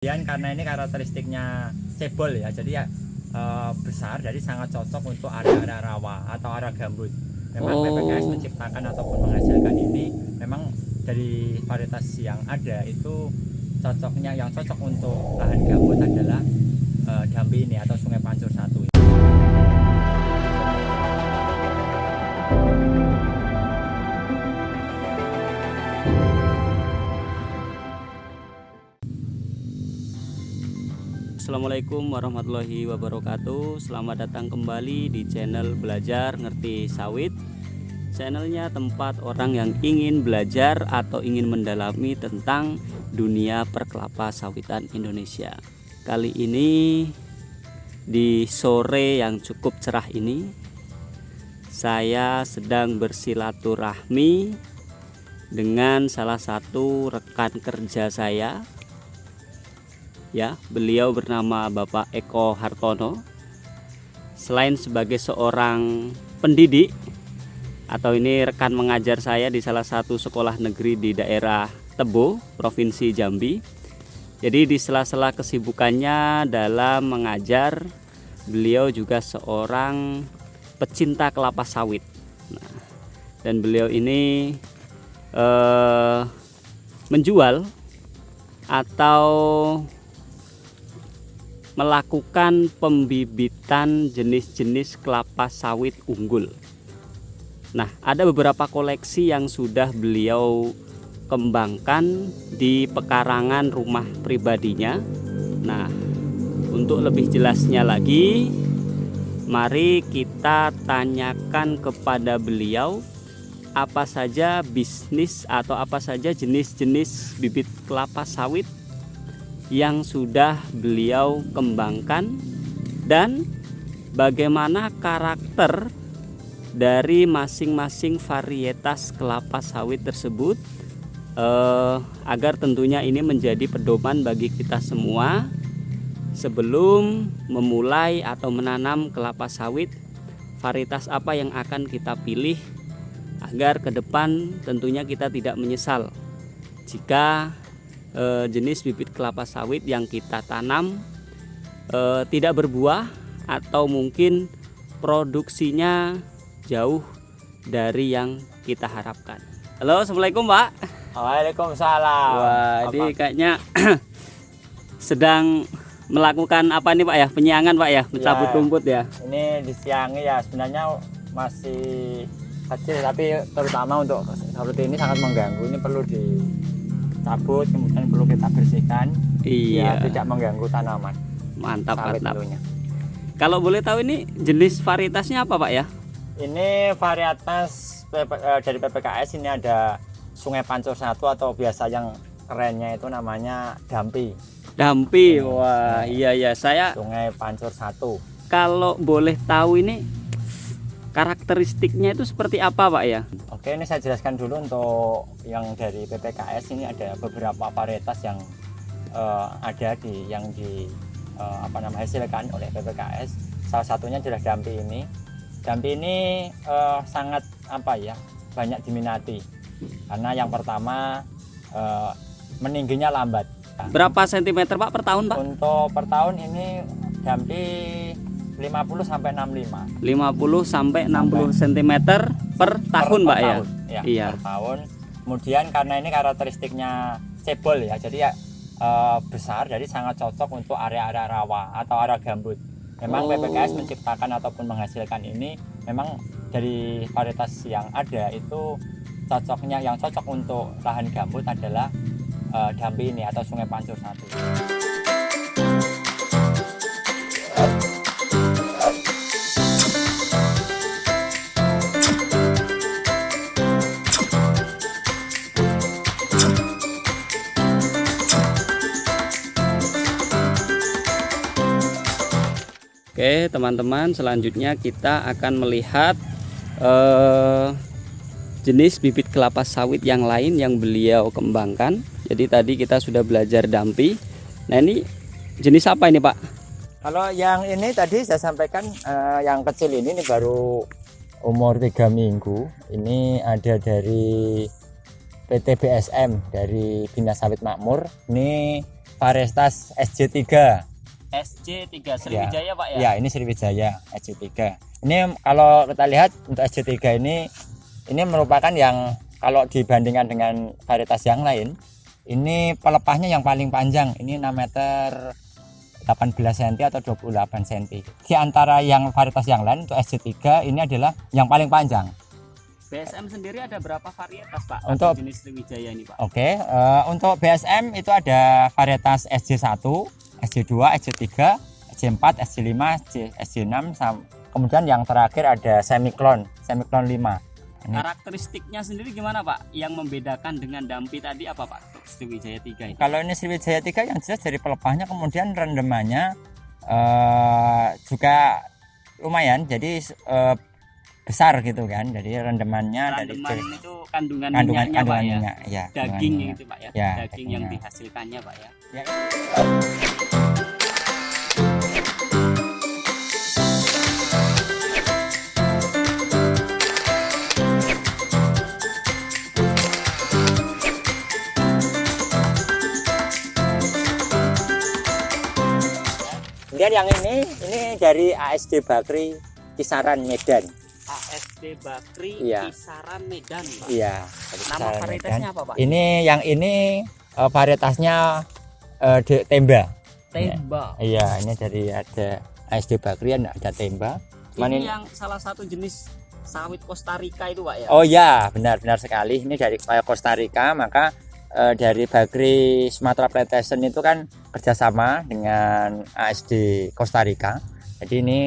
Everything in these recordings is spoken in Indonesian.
Kemudian karena ini karakteristiknya cebol ya, jadi ya besar, jadi sangat cocok untuk area-area rawa atau area gambut. Memang PPKS menciptakan ataupun menghasilkan ini memang dari varietas yang ada itu yang cocok untuk lahan gambut adalah Dampi ini atau Sungai Pancur 1. Assalamualaikum warahmatullahi wabarakatuh. Selamat datang kembali di channel Belajar Ngerti Sawit. Channelnya tempat orang yang ingin belajar atau ingin mendalami tentang dunia perkelapa sawitan Indonesia. Kali ini di sore yang cukup cerah ini, saya sedang bersilaturahmi dengan salah satu rekan kerja saya. Ya, beliau bernama Bapak Eko Hartono. Selain sebagai seorang pendidik, atau ini rekan mengajar saya di salah satu sekolah negeri di daerah Tebo, Provinsi Jambi. Jadi di sela-sela kesibukannya dalam mengajar, beliau juga seorang pecinta kelapa sawit. Nah, dan beliau ini menjual atau melakukan pembibitan jenis-jenis kelapa sawit unggul. Nah, ada beberapa koleksi yang sudah beliau kembangkan di pekarangan rumah pribadinya. Nah, untuk lebih jelasnya lagi, mari kita tanyakan kepada beliau apa saja bisnis atau apa saja jenis-jenis bibit kelapa sawit yang sudah beliau kembangkan dan bagaimana karakter dari masing-masing varietas kelapa sawit tersebut, agar tentunya ini menjadi pedoman bagi kita semua sebelum memulai atau menanam kelapa sawit. Varietas apa yang akan kita pilih agar ke depan tentunya kita tidak menyesal jika jenis bibit kelapa sawit yang kita tanam tidak berbuah atau mungkin produksinya jauh dari yang kita harapkan. Halo, assalamualaikum Pak. Waalaikumsalam. Wah, ini kayaknya sedang melakukan apa nih Pak ya? Penyiangan Pak ya, mencabut rumput ya. Ini disiangi ya, sebenarnya masih kecil tapi terutama untuk seperti ini sangat mengganggu. Ini perlu dicabut, kemudian perlu kita bersihkan. Iya. Ya, tidak mengganggu tanaman. Mantap, Sawit mantap. tentunya. Kalau boleh tahu ini jenis varietasnya apa Pak ya? Ini varietas dari PPKS, ini ada Sungai Pancur 1 atau biasa yang kerennya itu namanya Dampi. Dampi. Wah, iya saya Sungai Pancur 1. kalau boleh tahu ini karakteristiknya itu seperti apa Pak ya? Oke, ini saya jelaskan dulu untuk yang dari PPKS. Ini ada beberapa varietas yang ada hasilkan oleh PPKS. Salah satunya adalah Dampi ini. Dampi ini sangat banyak diminati karena yang pertama meningginya lambat. Berapa sentimeter Pak per tahun Pak? Untuk per tahun ini Dampi 50 sampai 65. 50 sampai 60 cm per tahun Pak ya? Iya. Per tahun. Kemudian karena ini karakteristiknya cebol ya, jadi ya besar, jadi sangat cocok untuk area-area rawa atau area gambut. Memang PPKS menciptakan ataupun menghasilkan ini memang dari varietas yang ada itu yang cocok untuk lahan gambut adalah Dampi ini atau Sungai Pancur 1. Oke teman-teman, selanjutnya kita akan melihat jenis bibit kelapa sawit yang lain yang beliau kembangkan. Jadi tadi kita sudah belajar Dampi. Nah, ini jenis apa ini Pak? Kalau yang ini tadi saya sampaikan, yang kecil ini baru umur 3 minggu. Ini ada dari PT BSM, dari Bina Sawit Makmur. Ini varietas SJ3. SJ3 Sriwijaya Pak ya? Ya, ini Sriwijaya SJ3. Ini kalau kita lihat untuk SJ3 ini merupakan yang kalau dibandingkan dengan varietas yang lain, ini pelepahnya yang paling panjang. Ini 6 meter 18 cm atau 28 cm. Di antara yang varietas yang lain untuk SJ3 ini adalah yang paling panjang. BSM sendiri ada berapa varietas Pak? Untuk jenis Sriwijaya ini Pak? Oke, untuk BSM itu ada varietas SJ1, SJ2, SJ3, SJ4, SJ5, SJ6, kemudian yang terakhir ada Semiclone 5. Ini. Karakteristiknya sendiri gimana Pak? Yang membedakan dengan Dampi tadi apa Pak? Sriwijaya 3 ini. Kalau ini Sriwijaya 3 yang jelas dari pelepahnya, kemudian rendemannya juga lumayan, jadi besar gitu kan. Jadi rendemannya Rendeman dari itu kandungan minyaknya Pak ya? minyak, ya. Daging itu Pak ya? Ya, daging yang dagingnya. dihasilkannya Pak ya? Ya. Kemudian yang ini dari ASD Bakri Kisaran Medan. ASD Bakri Iya. Kisaran Medan Pak. Iya. Nama varietasnya apa Pak? Ini varietasnya Temba. Temba. Iya, ini dari ada ASD Bakri, ada Temba. Cuman Ini yang salah satu jenis sawit Costa Rica itu Pak ya? Oh ya, benar sekali. Ini dari Costa Rica, maka dari Bakri Sumatera Plantation itu kan kerjasama dengan ASD Costa Rica. Jadi ini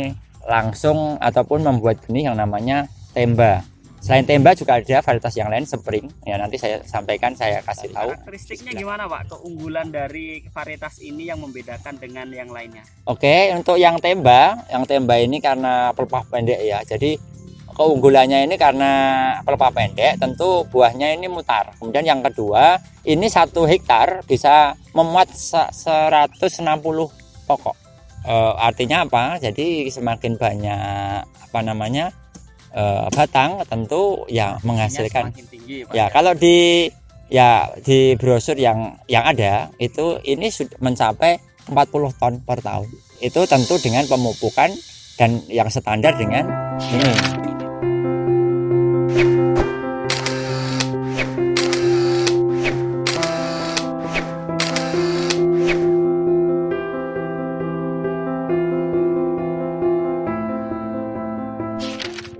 langsung ataupun membuat benih yang namanya Temba. Selain Temba juga ada varietas yang lain, Spring. Ya nanti saya sampaikan, saya kasih tahu. Karakteristiknya gimana Pak? Keunggulan dari varietas ini yang membedakan dengan yang lainnya? Oke, untuk yang Temba ini karena pelepah pendek ya. Jadi keunggulannya ini karena pelepah pendek, tentu buahnya ini mutar. Kemudian yang kedua, ini 1 hektar bisa memuat 160 pokok. Artinya apa? Jadi semakin banyak batang, tentu ya menghasilkan. Semakin tinggi, Pak, Ya, kalau di brosur yang ada itu ini sudah mencapai 40 ton per tahun. Itu tentu dengan pemupukan dan yang standar dengan ini.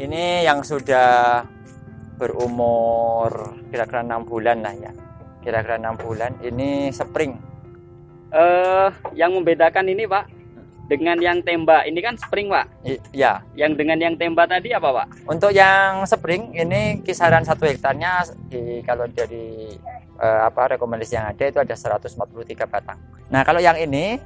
Ini yang sudah berumur kira-kira 6 bulan lah ya. Kira-kira 6 bulan. Ini Spring. Yang membedakan ini Pak dengan yang Temba ini kan Spring Pak. Ya. Yang dengan yang Temba tadi apa Pak? Untuk yang Spring ini kisaran 1 hektarnya kalau dari rekomendasi yang ada itu ada 143 batang. Nah, kalau yang ini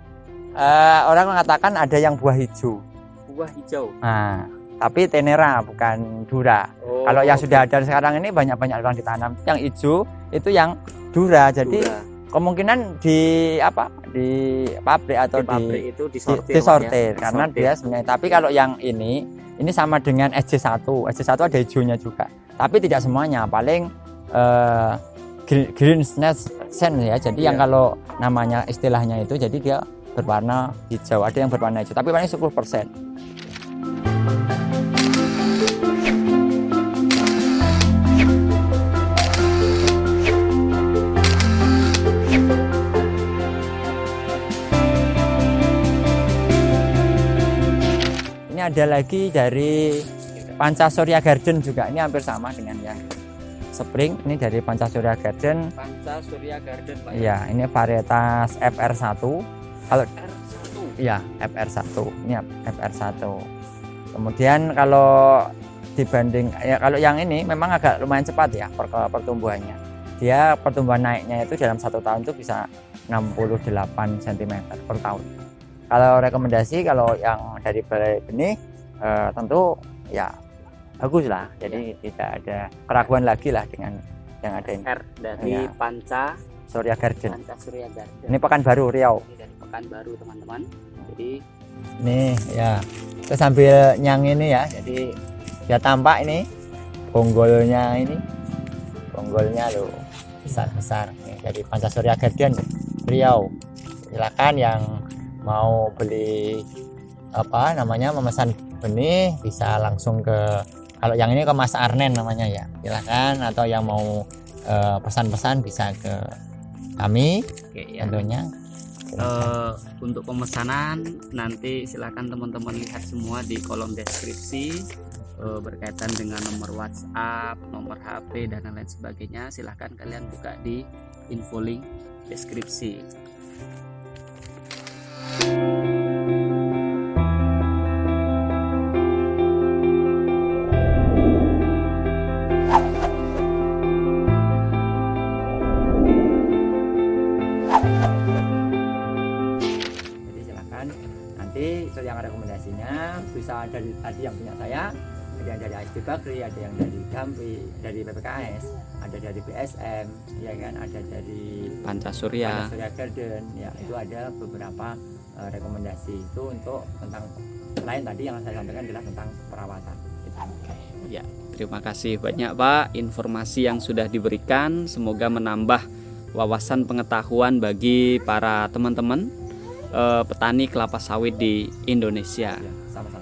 orang mengatakan ada yang buah hijau. Buah hijau. Nah, tapi Tenera bukan Dura. Oh, kalau yang sudah ada sekarang ini banyak orang ditanam. Yang hijau itu yang Dura. Jadi kemungkinan di pabrik atau di pabrik itu disortir karena dia sebenarnya. Tapi kalau yang ini sama dengan SJ1. SJ1 ada hijaunya juga. Tapi tidak semuanya, paling green sen ya. Jadi yang kalau namanya istilahnya itu jadi dia berwarna hijau, ada yang berwarna hijau, tapi paling 10%. Ini ada lagi dari Pancasurya Garden juga, ini hampir sama dengan yang Spring. Ini dari Pancasurya Garden. Pancasurya Garden Pak. Iya, ini varietas FR1. Kalau FR1. Iya, FR1. Ini FR1. Kemudian kalau dibanding kalau yang ini memang agak lumayan cepat ya pertumbuhannya. Dia pertumbuhan naiknya itu dalam 1 tahun itu bisa 68 cm per tahun. Kalau rekomendasi kalau yang dari benih tentu ya bagus lah. Jadi tidak ada keraguan lagi lah dengan yang ada ini. R dari Pancasurya Garden. Pancasurya Garden. Ini Pekanbaru Riau. Ini dari Pekanbaru teman-teman. Jadi nih ya, kita sambil nyang ini ya. Jadi ya tampak ini bonggolnya loh besar-besar nih, dari Pancasurya Garden Riau. silakan yang mau beli memesan benih bisa langsung ke, kalau yang ini ke Mas Arnen namanya ya, silakan, atau yang mau pesan-pesan bisa ke kami. Oke ya. Tentunya Untuk pemesanan nanti silakan teman-teman lihat semua di kolom deskripsi berkaitan dengan nomor WhatsApp, nomor HP dan lain sebagainya. Silahkan kalian buka di info link deskripsi. Jadi silakan nanti yang rekomendasinya bisa dari tadi yang punya saya, ada yang dari ASD Bakri, ada yang dari Dampi, dari PPKS, ada dari BSM, ya kan, ada dari Pancasurya. Pancasurya Garden, ya itu ada beberapa rekomendasi itu untuk tentang lain tadi yang saya sampaikan adalah tentang perawatan. Gitu. Ya, terima kasih banyak Pak informasi yang sudah diberikan. Semoga menambah wawasan pengetahuan bagi para teman-teman petani kelapa sawit di Indonesia. Ya, sama-sama.